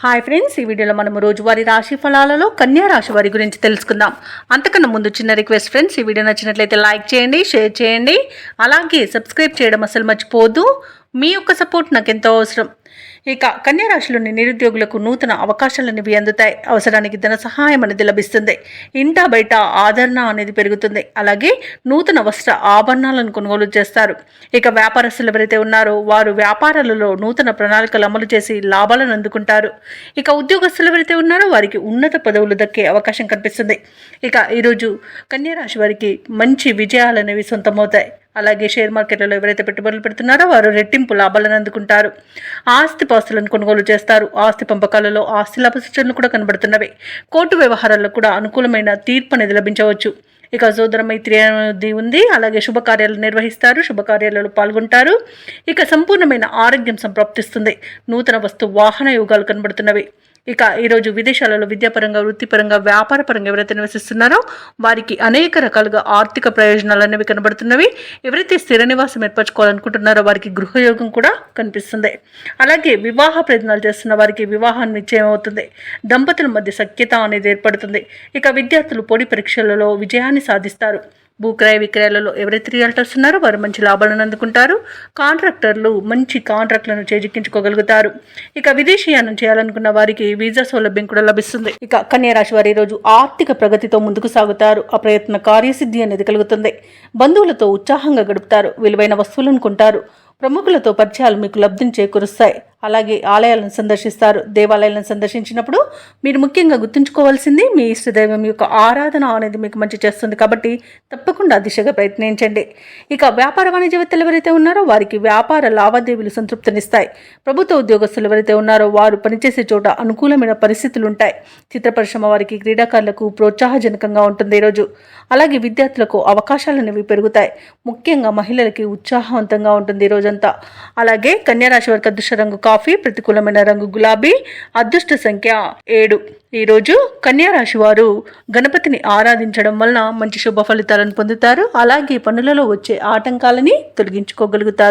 Hi friends, ఈ వీడియోలో మనం రోజువారీ రాశి ఫలాలలో కన్యా రాశి వారి గురించి తెలుసుకుందాం. అంతకన్నా ముందు చిన్న రిక్వెస్ట్ ఫ్రెండ్స్, ఈ వీడియో నచ్చినట్లయితే లైక్ చేయండి, షేర్ చేయండి, అలాగే సబ్స్క్రైబ్ చేయడం అసలు మర్చిపోవద్దు. మీ యొక్క సపోర్ట్ నాకు ఎంతో అవసరం. ఇక కన్యా రాశిలోని నిరుద్యోగులకు నూతన అవకాశాలనేవి అందుతాయి. అవసరానికి ధన సహాయం అనేది లభిస్తుంది. ఇంటా బయట ఆదరణ అనేది పెరుగుతుంది. అలాగే నూతన వస్త్ర ఆభరణాలను కొనుగోలు చేస్తారు. ఇక వ్యాపారస్తులు ఎవరైతే ఉన్నారో వారు వ్యాపారాలలో నూతన ప్రణాళికలు అమలు చేసి లాభాలను అందుకుంటారు. ఇక ఉద్యోగస్తులు ఎవరైతే ఉన్నారో వారికి ఉన్నత పదవులు దక్కే అవకాశం కనిపిస్తుంది. ఇక ఈరోజు కన్యా రాశి వారికి మంచి విజయాలు అనేవి సొంతమవుతాయి. అలాగే షేర్ మార్కెట్లలో ఎవరైతే పెట్టుబడులు పెడుతున్నారో వారు రెట్టింపు లాభాలను అందుకుంటారు. ఆస్తిపాస్తులను కొనుగోలు చేస్తారు. ఆస్తి పంపకాలలో ఆస్తి లాభ సూచనలు కూడా కనబడుతున్నవి. కోర్టు వ్యవహారాల్లో కూడా అనుకూలమైన తీర్పు అనేది లభించవచ్చు. ఇక సోదర మైత్రి అనేది ఉంది. అలాగే శుభకార్యాలు నిర్వహిస్తారు, శుభకార్యాలలో పాల్గొంటారు. ఇక సంపూర్ణమైన ఆరోగ్యం సంప్రాప్తిస్తుంది. నూతన వస్తు వాహన యోగాలు కనబడుతున్నవి. ఇక ఈరోజు విదేశాలలో విద్యాపరంగా, వృత్తిపరంగా, వ్యాపారపరంగా ఎవరైతే నివసిస్తున్నారో వారికి అనేక రకాలుగా ఆర్థిక ప్రయోజనాలు అనేవి కనబడుతున్నవి. ఎవరైతే స్థిర నివాసం ఏర్పరచుకోవాలనుకుంటున్నారో వారికి గృహయోగం కూడా కనిపిస్తుంది. అలాగే వివాహ ప్రయత్నాలు చేస్తున్న వారికి వివాహం నిశ్చయం అవుతుంది. దంపతుల మధ్య సఖ్యత అనేది ఏర్పడుతుంది. ఇక విద్యార్థులు పోటీ పరీక్షలలో విజయాన్ని సాధిస్తారు. భూక్రయ విక్రయాలలో ఎవరైతే రియల్టర్స్ ఉన్నారో వారు మంచి లాభాలను అందుకుంటారు. కాంట్రాక్టర్లు మంచి కాంట్రాక్ట్లను చేజిక్కించుకోగలుగుతారు. ఇక విదేశీయానం చేయాలనుకున్న వారికి వీసా సౌలభ్యం కూడా లభిస్తుంది. ఇక కన్యా రాశి వారి రోజు ఆర్థిక ప్రగతితో ముందుకు సాగుతారు. అప్రయత్న కార్యసిద్ధి అనేది కలుగుతుంది. బంధువులతో ఉత్సాహంగా గడుపుతారు. విలువైన వస్తువులను కొంటారు. ప్రముఖులతో పరిచయాలు మీకు లబ్ధిని చేకూరుస్తాయి. అలాగే ఆలయాలను సందర్శిస్తారు. దేవాలయాలను సందర్శించినప్పుడు మీరు ముఖ్యంగా గుర్తుంచుకోవాల్సింది మీ ఇష్టదైవం యొక్క ఆరాధన అనేది మీకు మంచి చేస్తుంది. కాబట్టి తప్పకుండా దిశగా ప్రయత్నించండి. ఇక వ్యాపార వాణిజ్యవేత్తలు ఎవరైతే ఉన్నారో వారికి వ్యాపార లావాదేవీలు సంతృప్తినిస్తాయి. ప్రభుత్వ ఉద్యోగస్తులు ఎవరైతే ఉన్నారో వారు పనిచేసే చోట అనుకూలమైన పరిస్థితులు ఉంటాయి. చిత్ర పరిశ్రమ వారికి, క్రీడాకారులకు ప్రోత్సాహజనకంగా ఉంటుంది ఈరోజు. అలాగే విద్యార్థులకు అవకాశాలు అనేవి పెరుగుతాయి. ముఖ్యంగా మహిళలకి ఉత్సాహవంతంగా ఉంటుంది ఈరోజంతా. అలాగే కన్యా రాశి వారికి అదృష్ట రంగు కాఫీ, ప్రతికూలమైన రంగు గులాబీ, అదృష్ట సంఖ్య 7. ఈరోజు కన్యా రాశి వారు గణపతిని ఆరాధించడం వలన మంచి శుభ ఫలితాలను పొందుతారు. అలాగే పనులలో వచ్చే ఆటంకాలని తొలగించుకోగలుగుతారు.